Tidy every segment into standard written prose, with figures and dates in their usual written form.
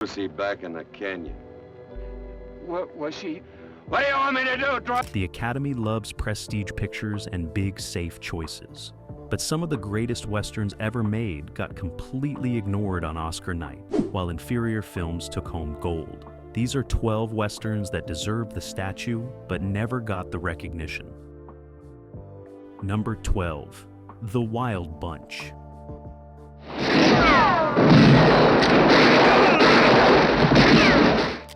Josey back in the canyon. What was she? What do you want me to do? The Academy loves prestige pictures and big, safe choices. But some of the greatest westerns ever made got completely ignored on Oscar night, while inferior films took home gold. These are 12 westerns that deserved the statue, but never got the recognition. Number 12, The Wild Bunch.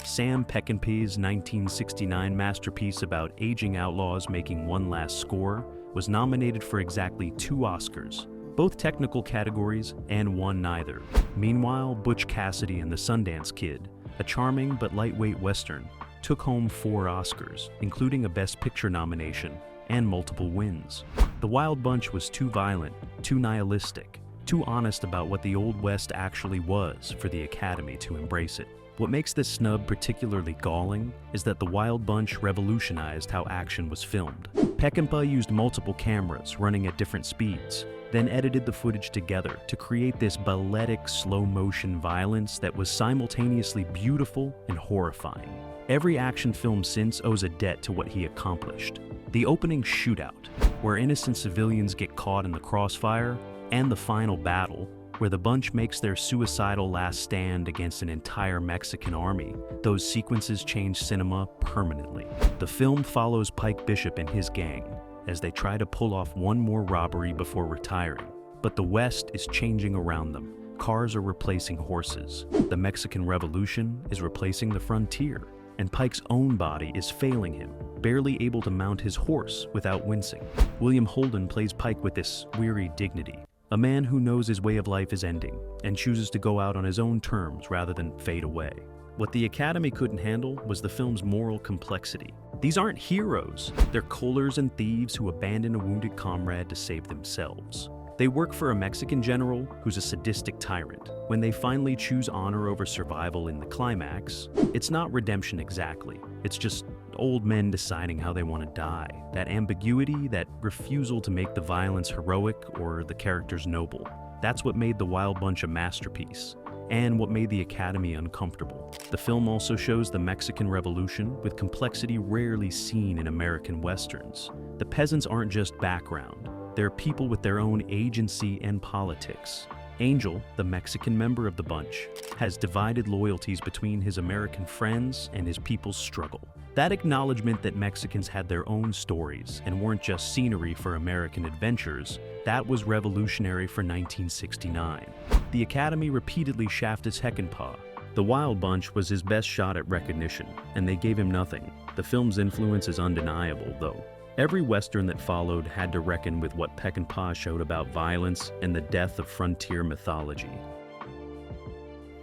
Sam Peckinpah's 1969 masterpiece about aging outlaws making one last score was nominated for exactly 2 Oscars, both technical categories, and won neither. Meanwhile, Butch Cassidy and the Sundance Kid, a charming but lightweight western, took home 4 Oscars, including a Best Picture nomination and multiple wins. The Wild Bunch was too violent, too nihilistic, too honest about what the Old West actually was for the Academy to embrace it. What makes this snub particularly galling is that The Wild Bunch revolutionized how action was filmed. Peckinpah used multiple cameras running at different speeds, then edited the footage together to create this balletic slow-motion violence that was simultaneously beautiful and horrifying. Every action film since owes a debt to what he accomplished. The opening shootout, where innocent civilians get caught in the crossfire, and the final battle, where the bunch makes their suicidal last stand against an entire Mexican army. Those sequences change cinema permanently. The film follows Pike Bishop and his gang as they try to pull off one more robbery before retiring. But the West is changing around them. Cars are replacing horses. The Mexican Revolution is replacing the frontier. And Pike's own body is failing him, barely able to mount his horse without wincing. William Holden plays Pike with this weary dignity. A man who knows his way of life is ending and chooses to go out on his own terms rather than fade away. What the Academy couldn't handle was the film's moral complexity. These aren't heroes, they're cullers and thieves who abandon a wounded comrade to save themselves. They work for a Mexican general who's a sadistic tyrant. When they finally choose honor over survival in the climax, it's not redemption exactly. It's just old men deciding how they want to die. That ambiguity, that refusal to make the violence heroic or the characters noble. That's what made The Wild Bunch a masterpiece, and what made the Academy uncomfortable. The film also shows the Mexican Revolution with complexity rarely seen in American westerns. The peasants aren't just background. They're people with their own agency and politics. Angel, the Mexican member of the bunch, has divided loyalties between his American friends and his people's struggle. That acknowledgement that Mexicans had their own stories and weren't just scenery for American adventures, that was revolutionary for 1969. The Academy repeatedly shafted Peckinpah. The Wild Bunch was his best shot at recognition, and they gave him nothing. The film's influence is undeniable, though. Every Western that followed had to reckon with what Peckinpah showed about violence and the death of frontier mythology.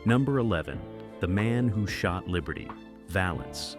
Number 11, The Man Who Shot Liberty, Valance.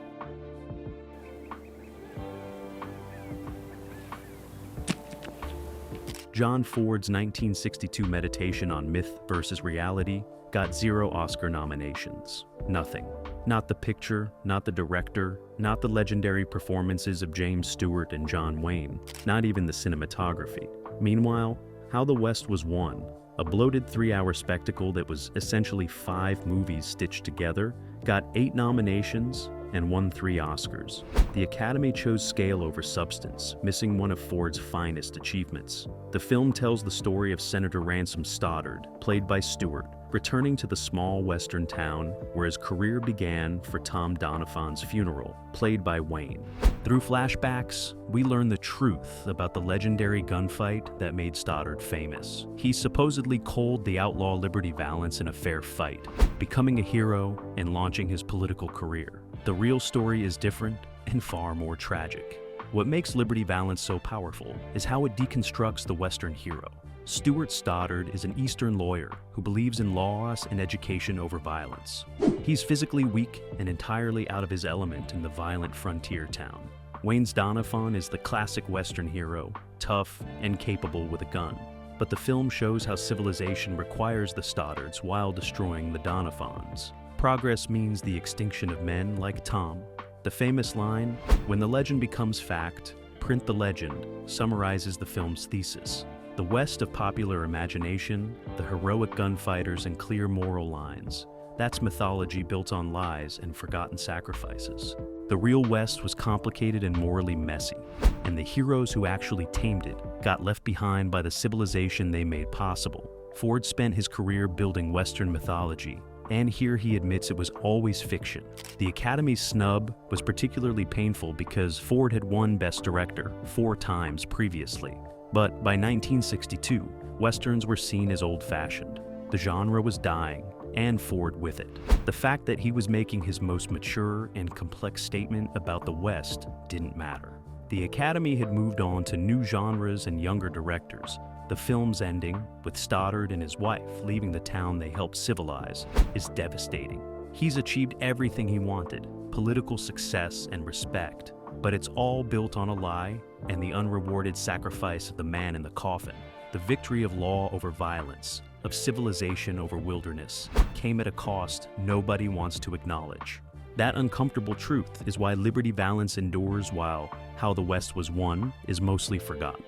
John Ford's 1962 meditation on myth versus reality got 0 Oscar nominations. Nothing. Not the picture, not the director, not the legendary performances of James Stewart and John Wayne, not even the cinematography. Meanwhile, How the West Was Won, a bloated 3-hour spectacle that was essentially 5 movies stitched together, got 8 nominations and won 3 Oscars. The Academy chose scale over substance, missing one of Ford's finest achievements. The film tells the story of Senator Ransom Stoddard, played by Stewart, returning to the small western town where his career began for Tom Doniphan's funeral, played by Wayne. Through flashbacks, we learn the truth about the legendary gunfight that made Stoddard famous. He supposedly culled the outlaw Liberty Valance in a fair fight, becoming a hero and launching his political career. The real story is different and far more tragic. What makes Liberty Valance so powerful is how it deconstructs the Western hero. Stuart Stoddard is an Eastern lawyer who believes in laws and education over violence. He's physically weak and entirely out of his element in the violent frontier town. Wayne's Doniphan is the classic Western hero, tough and capable with a gun. But the film shows how civilization requires the Stoddards while destroying the Doniphans. Progress means the extinction of men like Tom. The famous line, "When the legend becomes fact, print the legend," summarizes the film's thesis. The West of popular imagination, the heroic gunfighters and clear moral lines, That's mythology built on lies and forgotten sacrifices. The real West was complicated and morally messy, and the heroes who actually tamed it got left behind by the civilization they made possible. Ford spent his career building Western mythology, and here he admits it was always fiction. The Academy's snub was particularly painful because Ford had won Best Director 4 times previously. But by 1962, Westerns were seen as old-fashioned. The genre was dying, and Ford with it. The fact that he was making his most mature and complex statement about the West didn't matter. The Academy had moved on to new genres and younger directors. The film's ending, with Stoddard and his wife leaving the town they helped civilize, is devastating. He's achieved everything he wanted, political success and respect, but it's all built on a lie and the unrewarded sacrifice of the man in the coffin. The victory of law over violence, of civilization over wilderness, came at a cost nobody wants to acknowledge. That uncomfortable truth is why Liberty Valance endures while How the West Was Won is mostly forgotten.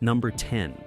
Number 10.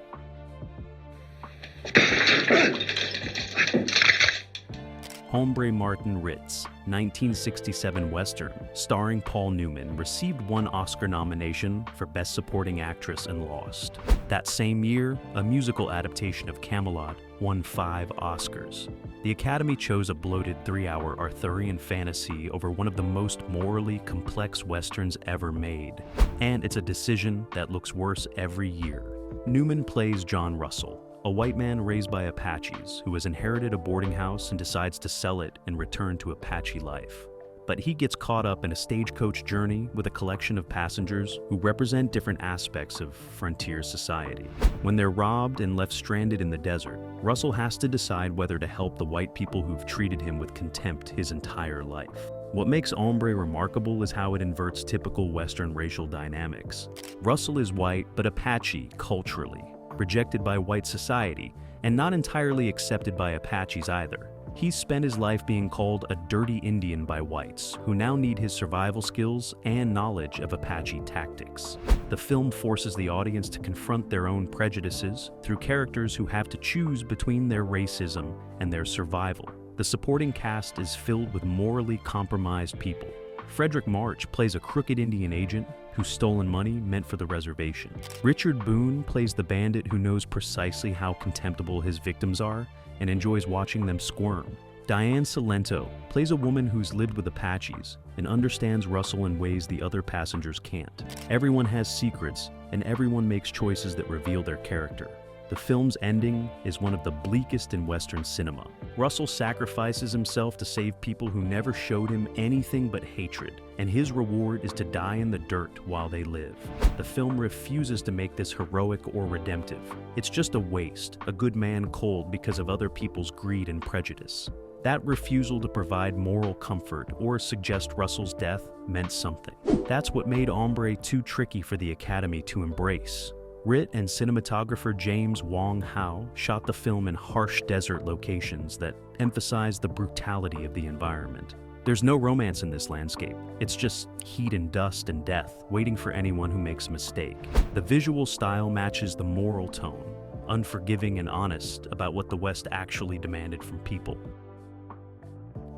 Hombre Martin Ritz, 1967 Western, starring Paul Newman, received 1 Oscar nomination for Best Supporting Actress and lost. That same year, a musical adaptation of Camelot won 5 Oscars. The Academy chose a bloated 3-hour Arthurian fantasy over one of the most morally complex Westerns ever made. And it's a decision that looks worse every year. Newman plays John Russell, a white man raised by Apaches who has inherited a boarding house and decides to sell it and return to Apache life. But he gets caught up in a stagecoach journey with a collection of passengers who represent different aspects of frontier society. When they're robbed and left stranded in the desert, Russell has to decide whether to help the white people who've treated him with contempt his entire life. What makes Hombre remarkable is how it inverts typical Western racial dynamics. Russell is white but Apache culturally, rejected by white society, and not entirely accepted by Apaches either. He's spent his life being called a dirty Indian by whites, who now need his survival skills and knowledge of Apache tactics. The film forces the audience to confront their own prejudices through characters who have to choose between their racism and their survival. The supporting cast is filled with morally compromised people. Frederick March plays a crooked Indian agent whose stolen money meant for the reservation. Richard Boone plays the bandit who knows precisely how contemptible his victims are and enjoys watching them squirm. Diane Salento plays a woman who's lived with Apaches and understands Russell in ways the other passengers can't. Everyone has secrets, and everyone makes choices that reveal their character. The film's ending is one of the bleakest in Western cinema. Russell sacrifices himself to save people who never showed him anything but hatred, and his reward is to die in the dirt while they live. The film refuses to make this heroic or redemptive. It's just a waste, a good man cold because of other people's greed and prejudice. That refusal to provide moral comfort or suggest Russell's death meant something. That's what made Hombre too tricky for the Academy to embrace. Rit and cinematographer James Wong Howe shot the film in harsh desert locations that emphasize the brutality of the environment. There's no romance in this landscape. It's just heat and dust and death, waiting for anyone who makes a mistake. The visual style matches the moral tone, unforgiving and honest about what the West actually demanded from people.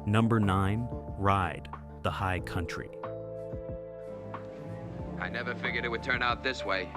Number 9, Ride, The High Country. I never figured it would turn out this way.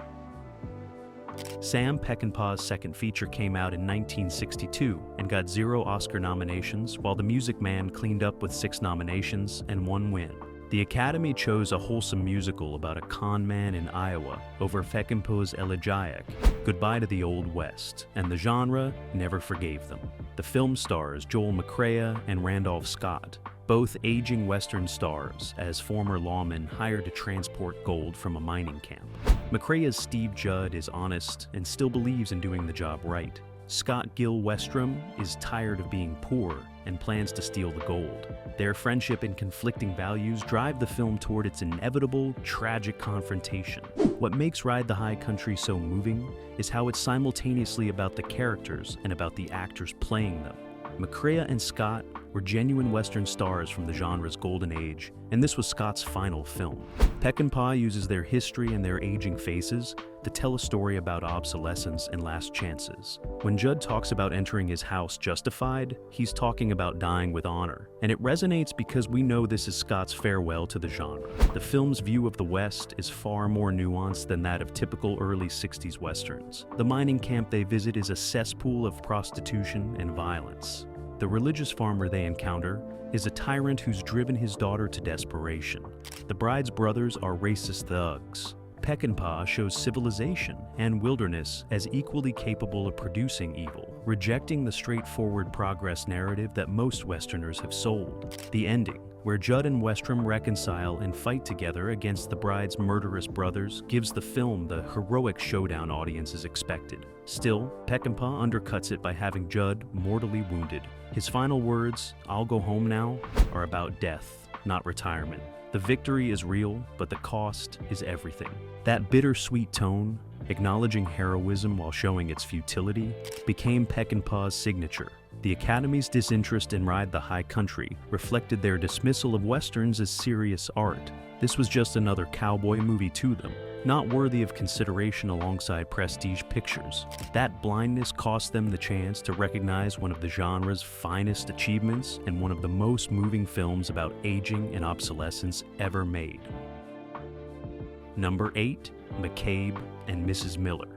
Sam Peckinpah's second feature came out in 1962 and got 0 Oscar nominations, while The Music Man cleaned up with 6 nominations and 1 win. The Academy chose a wholesome musical about a con man in Iowa over Peckinpah's elegiac Goodbye to the Old West, and the genre never forgave them. The film stars Joel McCrea and Randolph Scott, both aging Western stars as former lawmen hired to transport gold from a mining camp. McCrea's Steve Judd is honest and still believes in doing the job right. Scott Gill Westrom is tired of being poor and plans to steal the gold. Their friendship and conflicting values drive the film toward its inevitable, tragic confrontation. What makes Ride the High Country so moving is how it's simultaneously about the characters and about the actors playing them. McCrea and Scott were genuine Western stars from the genre's golden age, and this was Scott's final film. Peckinpah uses their history and their aging faces to tell a story about obsolescence and last chances. When Judd talks about entering his house justified, he's talking about dying with honor. And it resonates because we know this is Scott's farewell to the genre. The film's view of the West is far more nuanced than that of typical early 60s westerns. The mining camp they visit is a cesspool of prostitution and violence. The religious farmer they encounter is a tyrant who's driven his daughter to desperation. The bride's brothers are racist thugs. Peckinpah shows civilization and wilderness as equally capable of producing evil, rejecting the straightforward progress narrative that most Westerners have sold. The ending, where Judd and Westrom reconcile and fight together against the bride's murderous brothers, gives the film the heroic showdown audiences expected. Still, Peckinpah undercuts it by having Judd mortally wounded. His final words, "I'll go home now," are about death, not retirement. The victory is real, but the cost is everything. That bittersweet tone, acknowledging heroism while showing its futility, became Peckinpah's signature. The Academy's disinterest in Ride the High Country reflected their dismissal of Westerns as serious art. This was just another cowboy movie to them, not worthy of consideration alongside prestige pictures. That blindness cost them the chance to recognize one of the genre's finest achievements and one of the most moving films about aging and obsolescence ever made. Number 8, McCabe and Mrs. Miller.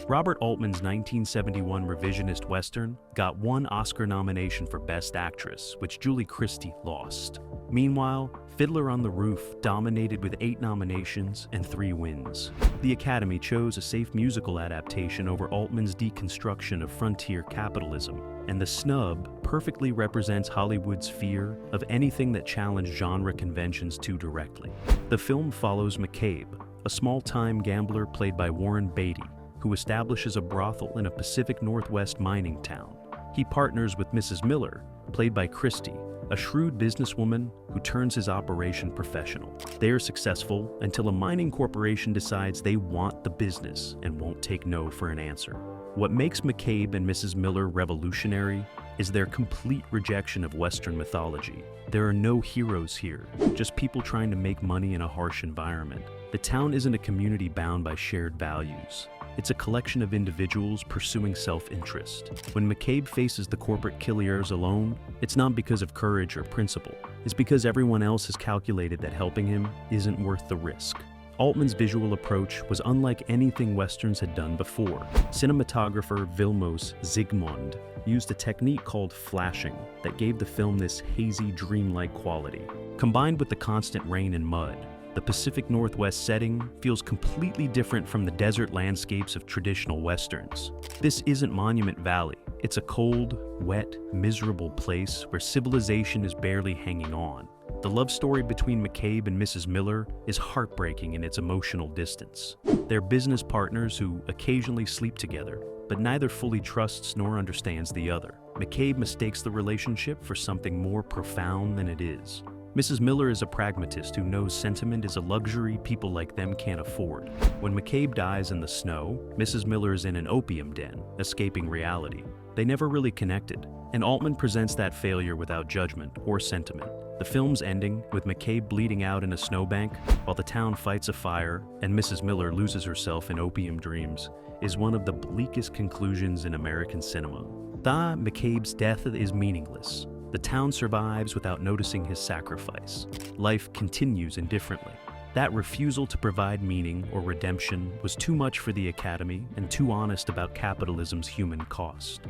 Robert Altman's 1971 revisionist Western got one Oscar nomination for Best Actress, which Julie Christie lost. Meanwhile, Fiddler on the Roof dominated with 8 nominations and 3 wins. The Academy chose a safe musical adaptation over Altman's deconstruction of frontier capitalism, and the snub perfectly represents Hollywood's fear of anything that challenged genre conventions too directly. The film follows McCabe, a small-time gambler played by Warren Beatty, who establishes a brothel in a Pacific Northwest mining town. He partners with Mrs. Miller, played by Christie, a shrewd businesswoman who turns his operation professional. They are successful until a mining corporation decides they want the business and won't take no for an answer. What makes McCabe and Mrs. Miller revolutionary is their complete rejection of Western mythology. There are no heroes here, just people trying to make money in a harsh environment. The town isn't a community bound by shared values. It's a collection of individuals pursuing self-interest. When McCabe faces the corporate killers alone, it's not because of courage or principle. It's because everyone else has calculated that helping him isn't worth the risk. Altman's visual approach was unlike anything Westerns had done before. Cinematographer Vilmos Zsigmond used a technique called flashing that gave the film this hazy, dreamlike quality. Combined with the constant rain and mud, the Pacific Northwest setting feels completely different from the desert landscapes of traditional Westerns. This isn't Monument Valley. It's a cold, wet, miserable place where civilization is barely hanging on. The love story between McCabe and Mrs. Miller is heartbreaking in its emotional distance. They're business partners who occasionally sleep together, but neither fully trusts nor understands the other. McCabe mistakes the relationship for something more profound than it is. Mrs. Miller is a pragmatist who knows sentiment is a luxury people like them can't afford. When McCabe dies in the snow, Mrs. Miller is in an opium den, escaping reality. They never really connected, and Altman presents that failure without judgment or sentiment. The film's ending, with McCabe bleeding out in a snowbank while the town fights a fire and Mrs. Miller loses herself in opium dreams, is one of the bleakest conclusions in American cinema. McCabe's death is meaningless. The town survives without noticing his sacrifice. Life continues indifferently. That refusal to provide meaning or redemption was too much for the Academy and too honest about capitalism's human cost.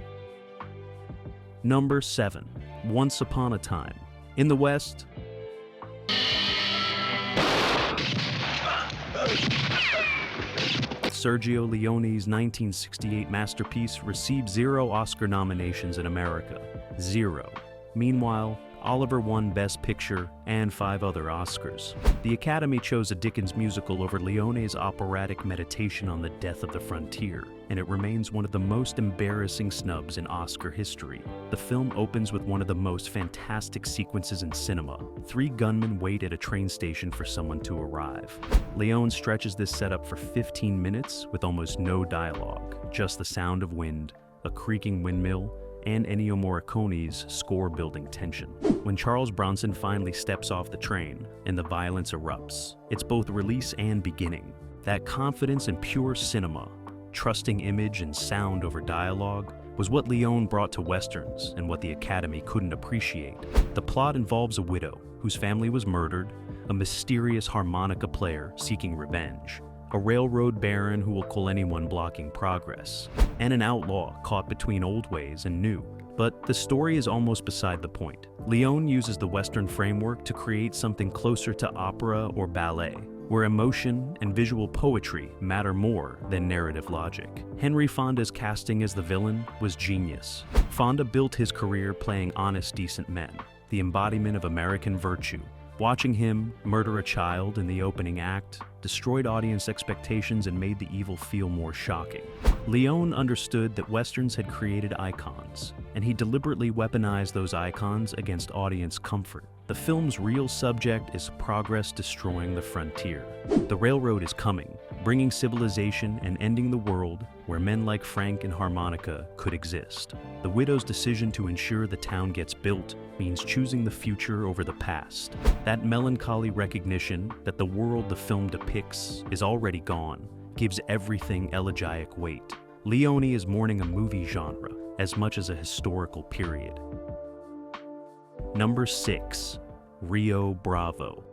Number 7, Once Upon a Time. In the West, Sergio Leone's 1968 masterpiece received 0 Oscar nominations in America. 0. Meanwhile, Oliver won Best Picture and 5 other Oscars. The Academy chose a Dickens musical over Leone's operatic meditation on the death of the frontier, and it remains one of the most embarrassing snubs in Oscar history. The film opens with one of the most fantastic sequences in cinema. 3 gunmen wait at a train station for someone to arrive. Leone stretches this setup for 15 minutes with almost no dialogue, just the sound of wind, a creaking windmill, and Ennio Morricone's score-building tension. When Charles Bronson finally steps off the train and the violence erupts, it's both release and beginning. That confidence in pure cinema, trusting image and sound over dialogue, was what Leone brought to Westerns and what the Academy couldn't appreciate. The plot involves a widow whose family was murdered, a mysterious harmonica player seeking revenge, a railroad baron who will kill anyone blocking progress, and an outlaw caught between old ways and new. But the story is almost beside the point. Leone uses the Western framework to create something closer to opera or ballet, where emotion and visual poetry matter more than narrative logic. Henry Fonda's casting as the villain was genius. Fonda built his career playing honest, decent men, the embodiment of American virtue. Watching him murder a child in the opening act destroyed audience expectations and made the evil feel more shocking. Leone understood that Westerns had created icons, and he deliberately weaponized those icons against audience comfort. The film's real subject is progress destroying the frontier. The railroad is coming, bringing civilization and ending the world where men like Frank and harmonica could exist. The widow's decision to ensure the town gets built means choosing the future over the past. That melancholy recognition that the world the film depicts is already gone gives everything elegiac weight. Leone is mourning a movie genre as much as a historical period. Number 6. Rio Bravo.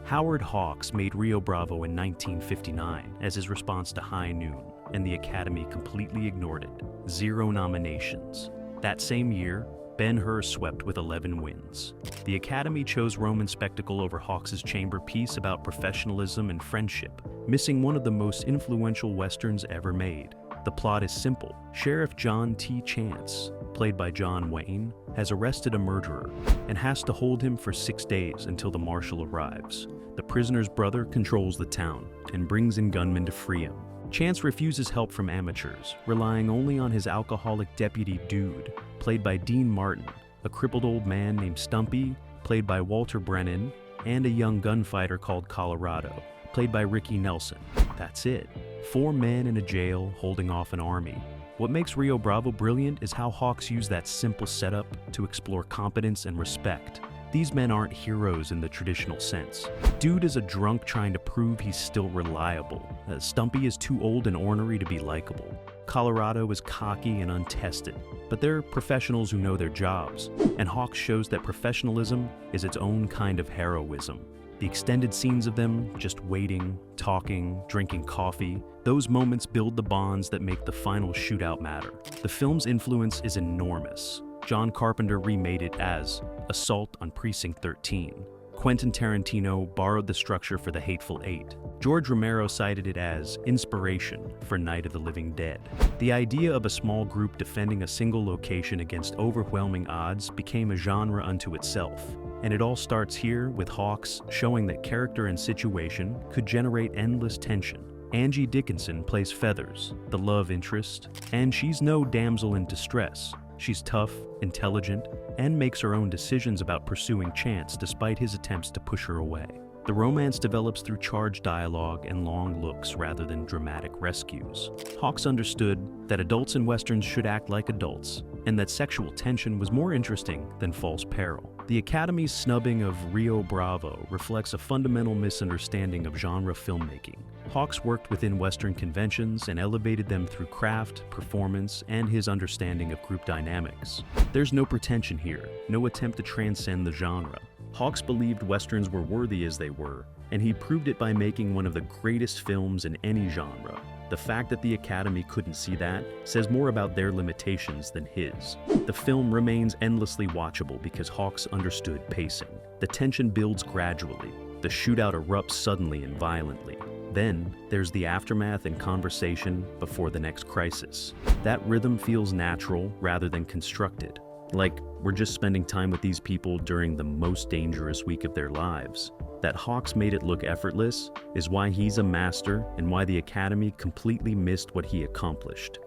Howard Hawks made Rio Bravo in 1959 as his response to High Noon, and the Academy completely ignored it. 0 nominations. That same year, Ben-Hur swept with 11 wins. The Academy chose Roman Spectacle over Hawks's chamber piece about professionalism and friendship, missing one of the most influential Westerns ever made. The plot is simple. Sheriff John T. Chance, played by John Wayne, has arrested a murderer and has to hold him for 6 days until the marshal arrives. The prisoner's brother controls the town and brings in gunmen to free him. Chance refuses help from amateurs, relying only on his alcoholic deputy Dude, played by Dean Martin, a crippled old man named Stumpy, played by Walter Brennan, and a young gunfighter called Colorado, played by Ricky Nelson. That's it. 4 men in a jail holding off an army. What makes Rio Bravo brilliant is how Hawks use that simple setup to explore competence and respect. These men aren't heroes in the traditional sense. Dude is a drunk trying to prove he's still reliable. Stumpy is too old and ornery to be likable. Colorado is cocky and untested, but they're professionals who know their jobs. And Hawks shows that professionalism is its own kind of heroism. The extended scenes of them just waiting, talking, drinking coffee, those moments build the bonds that make the final shootout matter. The film's influence is enormous. John Carpenter remade it as Assault on Precinct 13. Quentin Tarantino borrowed the structure for The Hateful Eight. George Romero cited it as inspiration for Night of the Living Dead. The idea of a small group defending a single location against overwhelming odds became a genre unto itself. And it all starts here with Hawks showing that character and situation could generate endless tension. Angie Dickinson plays Feathers, the love interest, and she's no damsel in distress. She's tough, intelligent, and makes her own decisions about pursuing Chance despite his attempts to push her away. The romance develops through charged dialogue and long looks rather than dramatic rescues. Hawks understood that adults in Westerns should act like adults, and that sexual tension was more interesting than false peril. The Academy's snubbing of Rio Bravo reflects a fundamental misunderstanding of genre filmmaking. Hawks worked within Western conventions and elevated them through craft, performance, and his understanding of group dynamics. There's no pretension here, no attempt to transcend the genre. Hawks believed Westerns were worthy as they were, and he proved it by making one of the greatest films in any genre. The fact that the Academy couldn't see that says more about their limitations than his. The film remains endlessly watchable because Hawks understood pacing. The tension builds gradually. The shootout erupts suddenly and violently. Then, there's the aftermath and conversation before the next crisis. That rhythm feels natural rather than constructed. Like, we're just spending time with these people during the most dangerous week of their lives. That Hawks made it look effortless is why he's a master and why the Academy completely missed what he accomplished.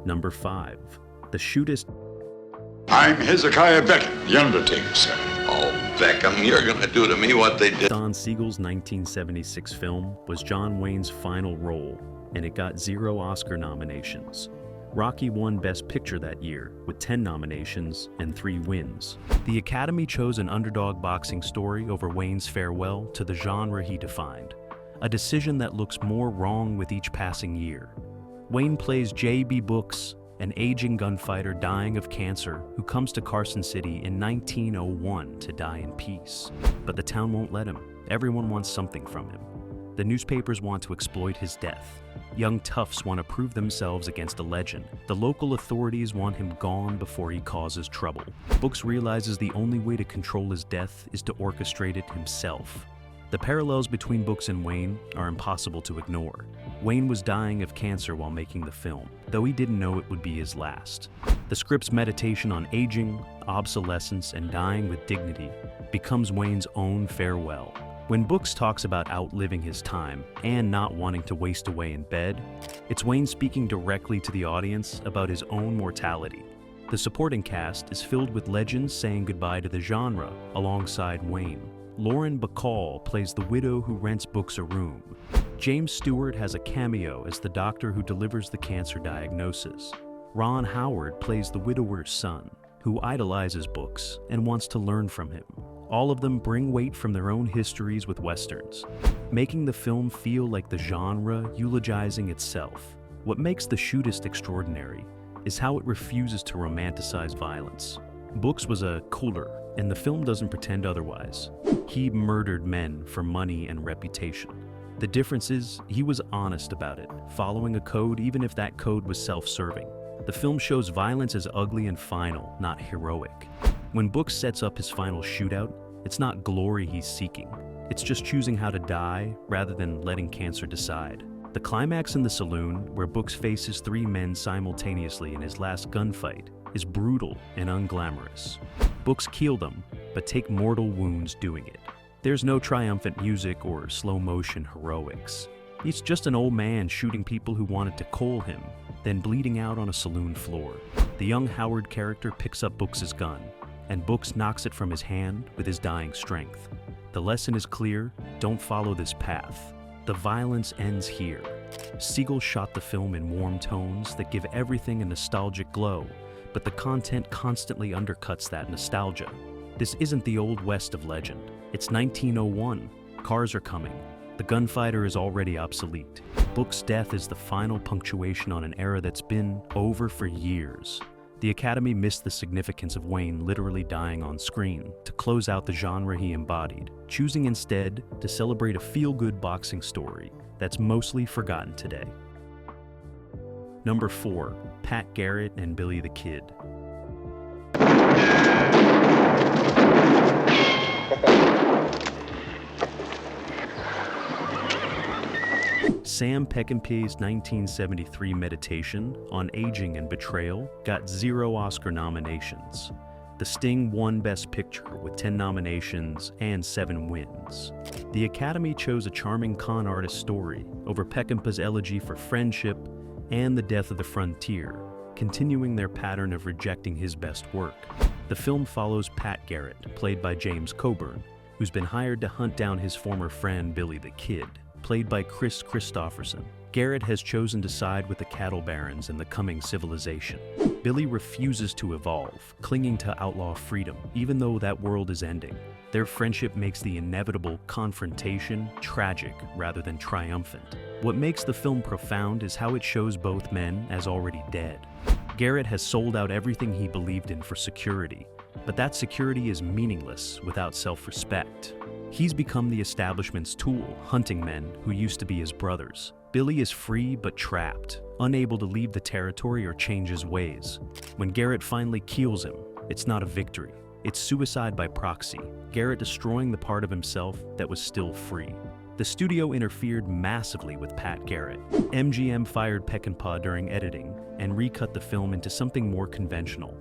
Number 5. The Shootist. I'm Hezekiah Beckett, the Undertaker, sir. Oh, Beckham, you're gonna do to me what they did. Don Siegel's 1976 film was John Wayne's final role, and it got 0 Oscar nominations. Rocky won Best Picture that year, with 10 nominations and 3 wins. The Academy chose an underdog boxing story over Wayne's farewell to the genre he defined, a decision that looks more wrong with each passing year. Wayne plays J.B. Brooks, an aging gunfighter dying of cancer who comes to Carson City in 1901 to die in peace. But the town won't let him. Everyone wants something from him. The newspapers want to exploit his death. Young toughs want to prove themselves against a legend. The local authorities want him gone before he causes trouble. Brooks realizes the only way to control his death is to orchestrate it himself. The parallels between Brooks and Wayne are impossible to ignore. Wayne was dying of cancer while making the film, though he didn't know it would be his last. The script's meditation on aging, obsolescence, and dying with dignity becomes Wayne's own farewell. When Brooks talks about outliving his time and not wanting to waste away in bed, it's Wayne speaking directly to the audience about his own mortality. The supporting cast is filled with legends saying goodbye to the genre alongside Wayne. Lauren Bacall plays the widow who rents Brooks a room. James Stewart has a cameo as the doctor who delivers the cancer diagnosis. Ron Howard plays the widower's son, who idolizes Brooks and wants to learn from him. All of them bring weight from their own histories with westerns, making the film feel like the genre eulogizing itself. What makes The Shootist extraordinary is how it refuses to romanticize violence. Brooks was a cooler, and the film doesn't pretend otherwise. He murdered men for money and reputation. The difference is, he was honest about it, following a code even if that code was self-serving. The film shows violence as ugly and final, not heroic. When Brooks sets up his final shootout, it's not glory he's seeking. It's just choosing how to die rather than letting cancer decide. The climax in the saloon, where Brooks faces 3 men simultaneously in his last gunfight, is brutal and unglamorous. Brooks kill them, but take mortal wounds doing it. There's no triumphant music or slow-motion heroics. He's just an old man shooting people who wanted to coal him, then bleeding out on a saloon floor. The young Howard character picks up Brooks's gun, and Brooks knocks it from his hand with his dying strength. The lesson is clear: don't follow this path. The violence ends here. Siegel shot the film in warm tones that give everything a nostalgic glow, but the content constantly undercuts that nostalgia. This isn't the Old West of legend. It's 1901. Cars are coming. The gunfighter is already obsolete. Brooks' death is the final punctuation on an era that's been over for years. The Academy missed the significance of Wayne literally dying on screen to close out the genre he embodied, choosing instead to celebrate a feel-good boxing story that's mostly forgotten today. Number 4, Pat Garrett and Billy the Kid. Sam Peckinpah's 1973 meditation on aging and betrayal got 0 Oscar nominations. The Sting won Best Picture with 10 nominations and 7 wins. The Academy chose a charming con artist story over Peckinpah's elegy for friendship and the death of the frontier, continuing their pattern of rejecting his best work. The film follows Pat Garrett, played by James Coburn, who's been hired to hunt down his former friend Billy the Kid, played by Chris Christopherson. Garrett has chosen to side with the cattle barons in the coming civilization. Billy refuses to evolve, clinging to outlaw freedom, even though that world is ending. Their friendship makes the inevitable confrontation tragic rather than triumphant. What makes the film profound is how it shows both men as already dead. Garrett has sold out everything he believed in for security, but that security is meaningless without self-respect. He's become the establishment's tool, hunting men who used to be his brothers. Billy is free but trapped, unable to leave the territory or change his ways. When Garrett finally kills him, it's not a victory. It's suicide by proxy, Garrett destroying the part of himself that was still free. The studio interfered massively with Pat Garrett. MGM fired Peckinpah during editing and recut the film into something more conventional.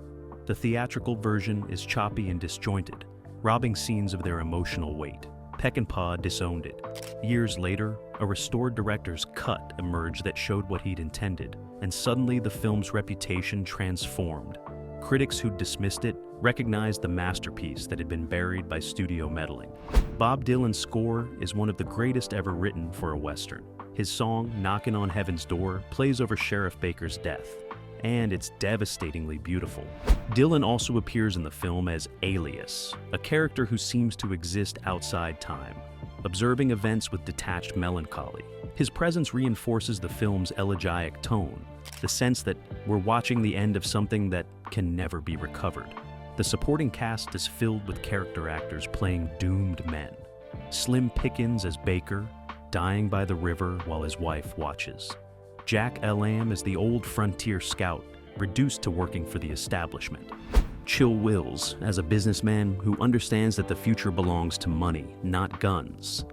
The theatrical version is choppy and disjointed, robbing scenes of their emotional weight. Peckinpah disowned it. Years later, a restored director's cut emerged that showed what he'd intended, and suddenly the film's reputation transformed. Critics who dismissed it recognized the masterpiece that had been buried by studio meddling. Bob Dylan's score is one of the greatest ever written for a Western. His song, "Knockin' on Heaven's Door," plays over Sheriff Baker's death, and it's devastatingly beautiful. Dylan also appears in the film as Alias, a character who seems to exist outside time, observing events with detached melancholy. His presence reinforces the film's elegiac tone, the sense that we're watching the end of something that can never be recovered. The supporting cast is filled with character actors playing doomed men. Slim Pickens as Baker, dying by the river while his wife watches. Jack Elam as the old frontier scout, reduced to working for the establishment. Chill Wills as a businessman who understands that the future belongs to money, not guns.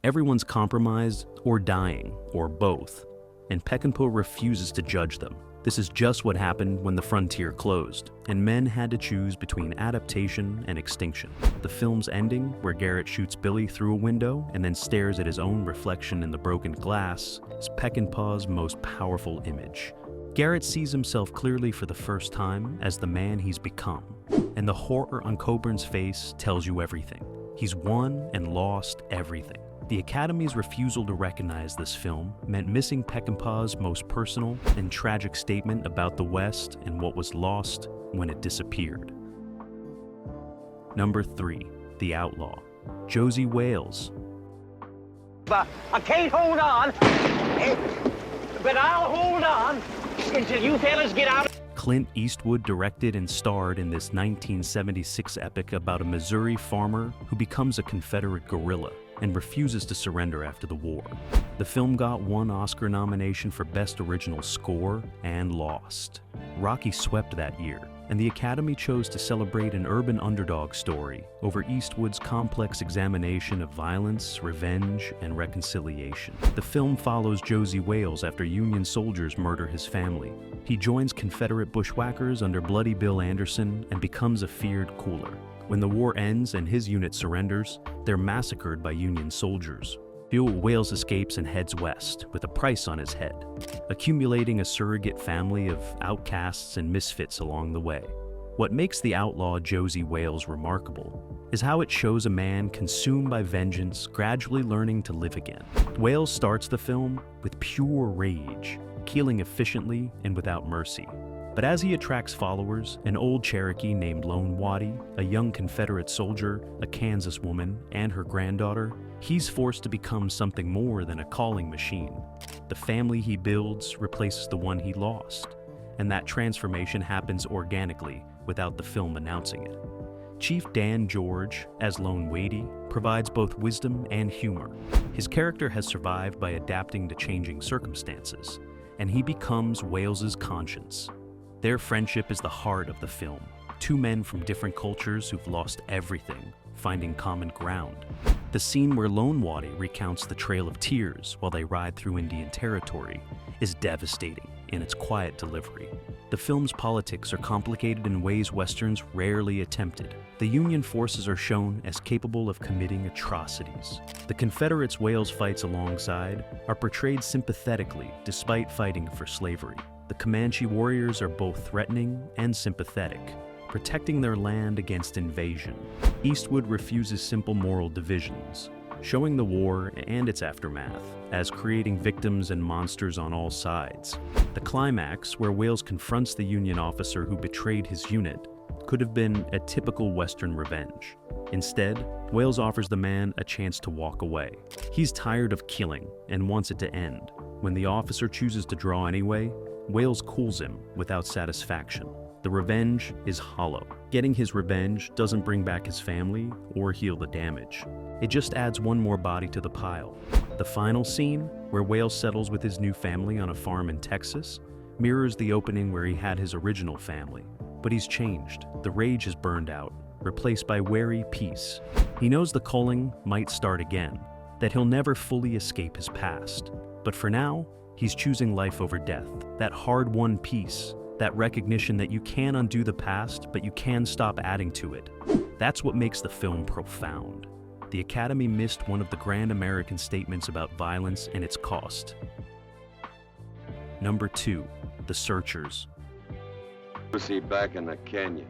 Everyone's compromised or dying, or both, and Peckinpah refuses to judge them. This is just what happened when the frontier closed, and men had to choose between adaptation and extinction. The film's ending, where Garrett shoots Billy through a window and then stares at his own reflection in the broken glass, is Peckinpah's most powerful image. Garrett sees himself clearly for the first time as the man he's become, and the horror on Coburn's face tells you everything. He's won and lost everything. The Academy's refusal to recognize this film meant missing Peckinpah's most personal and tragic statement about the West and what was lost when it disappeared. Number 3, The Outlaw. Josey Wales. I can't hold on, but I'll hold on until you fellas get out. Clint Eastwood directed and starred in this 1976 epic about a Missouri farmer who becomes a Confederate guerrilla and refuses to surrender after the war. The film got one Oscar nomination for Best Original Score and lost. Rocky swept that year, and the Academy chose to celebrate an urban underdog story over Eastwood's complex examination of violence, revenge, and reconciliation. The film follows Josey Wales after Union soldiers murder his family. He joins Confederate bushwhackers under Bloody Bill Anderson and becomes a feared cooler. When the war ends and his unit surrenders, they're massacred by Union soldiers. Wales escapes and heads west, with a price on his head, accumulating a surrogate family of outcasts and misfits along the way. What makes The Outlaw Josey Wales remarkable is how it shows a man consumed by vengeance gradually learning to live again. Wales starts the film with pure rage, killing efficiently and without mercy. But as he attracts followers, an old Cherokee named Lone Waddy, a young Confederate soldier, a Kansas woman, and her granddaughter, he's forced to become something more than a calling machine. The family he builds replaces the one he lost, and that transformation happens organically without the film announcing it. Chief Dan George, as Lone Waddy, provides both wisdom and humor. His character has survived by adapting to changing circumstances, and he becomes Wales's conscience. Their friendship is the heart of the film. Two men from different cultures who've lost everything, finding common ground. The scene where Lone Waddy recounts the Trail of Tears while they ride through Indian territory is devastating in its quiet delivery. The film's politics are complicated in ways Westerns rarely attempted. The Union forces are shown as capable of committing atrocities. The Confederates Wales fights alongside are portrayed sympathetically despite fighting for slavery. The Comanche warriors are both threatening and sympathetic, protecting their land against invasion. Eastwood refuses simple moral divisions, showing the war and its aftermath as creating victims and monsters on all sides. The climax, where Wales confronts the Union officer who betrayed his unit, could have been a typical Western revenge. Instead, Wales offers the man a chance to walk away. He's tired of killing and wants it to end. When the officer chooses to draw anyway, Wales cools him without satisfaction. The revenge is hollow. Getting his revenge doesn't bring back his family or heal the damage. It just adds one more body to the pile. The final scene, where Wales settles with his new family on a farm in Texas, mirrors the opening where he had his original family. But he's changed. The rage is burned out, replaced by wary peace. He knows the culling might start again, that he'll never fully escape his past. But for now, he's choosing life over death, that hard-won peace, that recognition that you can undo the past, but you can stop adding to it. That's what makes the film profound. The Academy missed one of the grand American statements about violence and its cost. Number 2, The Searchers. Josey back in the canyon.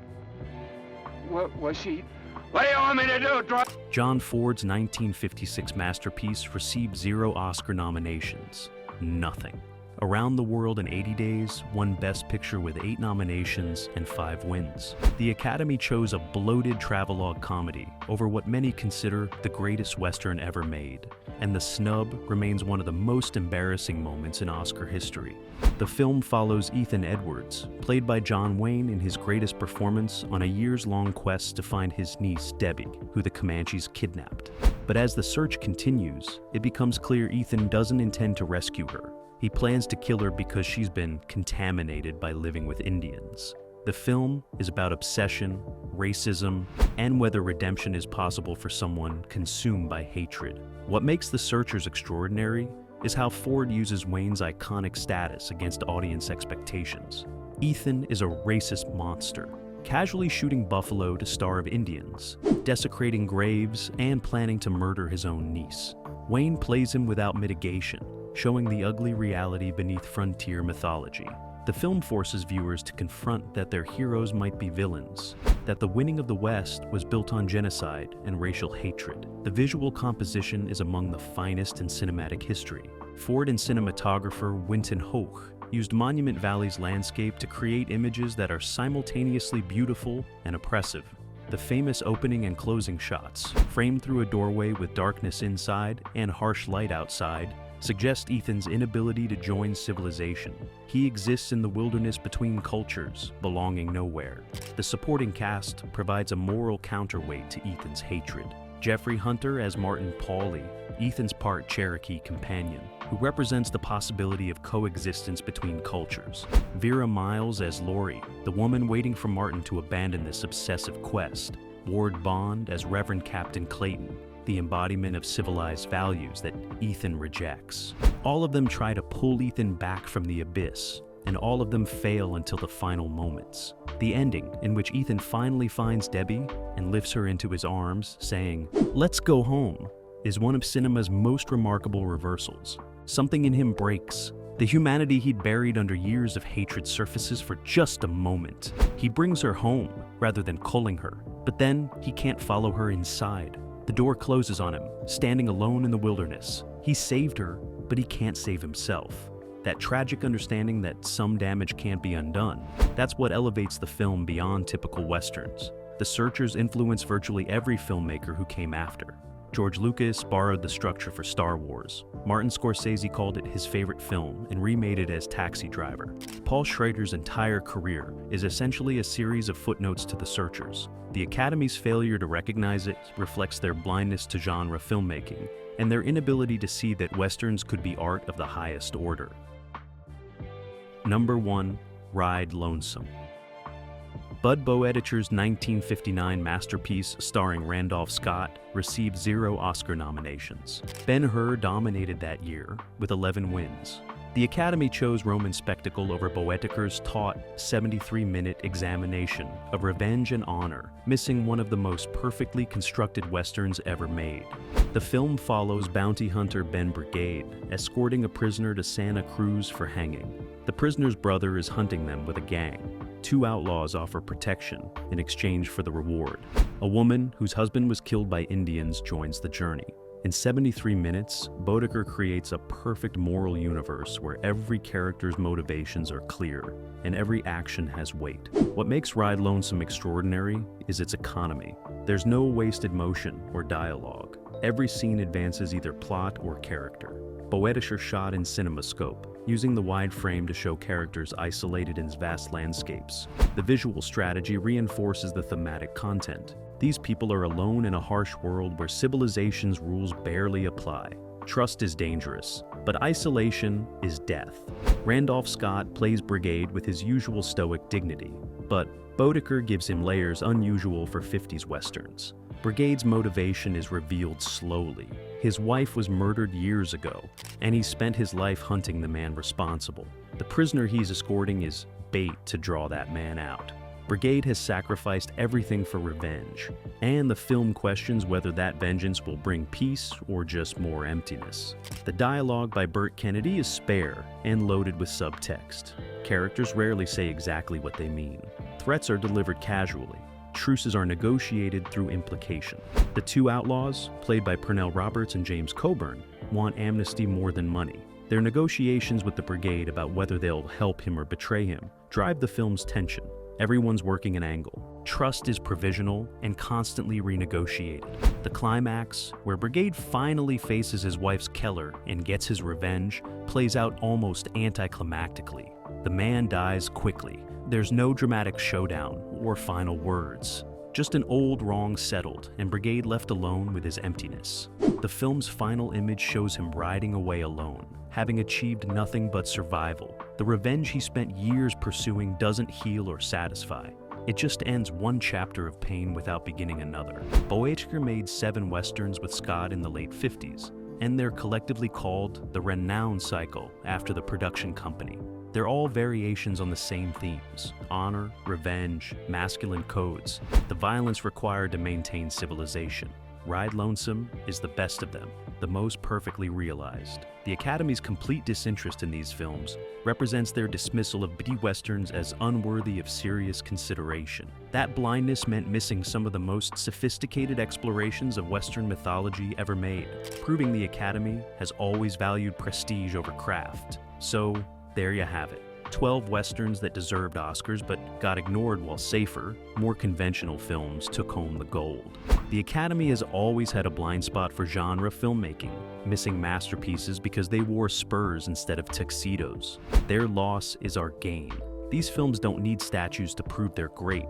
What was she? What do you want me to do? John Ford's 1956 masterpiece received 0 Oscar nominations. Nothing. Around the World in 80 Days won Best Picture with 8 nominations and 5 wins. The Academy chose a bloated travelogue comedy over what many consider the greatest Western ever made, and the snub remains one of the most embarrassing moments in Oscar history. The film follows Ethan Edwards, played by John Wayne in his greatest performance on a years-long quest to find his niece Debbie, who the Comanches kidnapped. But as the search continues, it becomes clear Ethan doesn't intend to rescue her. He plans to kill her because she's been contaminated by living with Indians. The film is about obsession, racism, and whether redemption is possible for someone consumed by hatred. What makes The Searchers extraordinary is how Ford uses Wayne's iconic status against audience expectations. Ethan is a racist monster, casually shooting buffalo to starve Indians, desecrating graves, and planning to murder his own niece. Wayne plays him without mitigation, showing the ugly reality beneath frontier mythology. The film forces viewers to confront that their heroes might be villains, that the winning of the West was built on genocide and racial hatred. The visual composition is among the finest in cinematic history. Ford and cinematographer Winton Hoch used Monument Valley's landscape to create images that are simultaneously beautiful and oppressive. The famous opening and closing shots, framed through a doorway with darkness inside and harsh light outside, suggest Ethan's inability to join civilization. He exists in the wilderness between cultures, belonging nowhere. The supporting cast provides a moral counterweight to Ethan's hatred. Jeffrey Hunter as Martin Pauly, Ethan's part Cherokee companion, who represents the possibility of coexistence between cultures. Vera Miles as Lori, the woman waiting for Martin to abandon this obsessive quest. Ward Bond as Reverend Captain Clayton, the embodiment of civilized values that Ethan rejects. All of them try to pull Ethan back from the abyss, and all of them fail until the final moments. The ending, in which Ethan finally finds Debbie and lifts her into his arms, saying, "Let's go home," is one of cinema's most remarkable reversals. Something in him breaks. The humanity he'd buried under years of hatred surfaces for just a moment. He brings her home, rather than culling her, but then he can't follow her inside. The door closes on him, standing alone in the wilderness. He saved her, but he can't save himself. That tragic understanding that some damage can't be undone, that's what elevates the film beyond typical Westerns. The Searchers influenced virtually every filmmaker who came after. George Lucas borrowed the structure for Star Wars. Martin Scorsese called it his favorite film and remade it as Taxi Driver. Paul Schrader's entire career is essentially a series of footnotes to The Searchers. The Academy's failure to recognize it reflects their blindness to genre filmmaking and their inability to see that Westerns could be art of the highest order. Number 1. Ride Lonesome. Bud Boetticher's 1959 masterpiece starring Randolph Scott received 0 Oscar nominations. Ben-Hur dominated that year with 11 wins. The Academy chose Roman spectacle over Boetticher's taut 73-minute examination of revenge and honor, missing one of the most perfectly constructed Westerns ever made. The film follows bounty hunter Ben Brigade escorting a prisoner to Santa Cruz for hanging. The prisoner's brother is hunting them with a gang. 2 outlaws offer protection in exchange for the reward. A woman whose husband was killed by Indians joins the journey. In 73 minutes, Boetticher creates a perfect moral universe where every character's motivations are clear and every action has weight. What makes Ride Lonesome extraordinary is its economy. There's no wasted motion or dialogue. Every scene advances either plot or character. Boetticher shot in CinemaScope, using the wide frame to show characters isolated in vast landscapes. The visual strategy reinforces the thematic content. These people are alone in a harsh world where civilization's rules barely apply. Trust is dangerous, but isolation is death. Randolph Scott plays Brigade with his usual stoic dignity, but Boetticher gives him layers unusual for 50s Westerns. Brigade's motivation is revealed slowly. His wife was murdered years ago, and he spent his life hunting the man responsible. The prisoner he's escorting is bait to draw that man out. Brigade has sacrificed everything for revenge, and the film questions whether that vengeance will bring peace or just more emptiness. The dialogue by Burt Kennedy is spare and loaded with subtext. Characters rarely say exactly what they mean. Threats are delivered casually. Truces are negotiated through implication. The two outlaws, played by Pernell Roberts and James Coburn, want amnesty more than money. Their negotiations with the brigade about whether they'll help him or betray him drive the film's tension. Everyone's working an angle. Trust is provisional and constantly renegotiated. The climax, where Brigade finally faces his wife's Keller and gets his revenge, plays out almost anticlimactically. The man dies quickly. There's no dramatic showdown or final words. Just an old wrong settled, and Brigade left alone with his emptiness. The film's final image shows him riding away alone, having achieved nothing but survival. The revenge he spent years pursuing doesn't heal or satisfy. It just ends one chapter of pain without beginning another. Boetticher made 7 westerns with Scott in the late 50s, and they're collectively called the Renown Cycle after the production company. They're all variations on the same themes: honor, revenge, masculine codes, the violence required to maintain civilization. Ride Lonesome is the best of them, the most perfectly realized. The Academy's complete disinterest in these films represents their dismissal of B westerns as unworthy of serious consideration. That blindness meant missing some of the most sophisticated explorations of Western mythology ever made, proving the Academy has always valued prestige over craft. So, there you have it. 12 westerns that deserved Oscars but got ignored, while safer, more conventional films took home the gold. The Academy has always had a blind spot for genre filmmaking, missing masterpieces because they wore spurs instead of tuxedos. Their loss is our gain. These films don't need statues to prove they're great.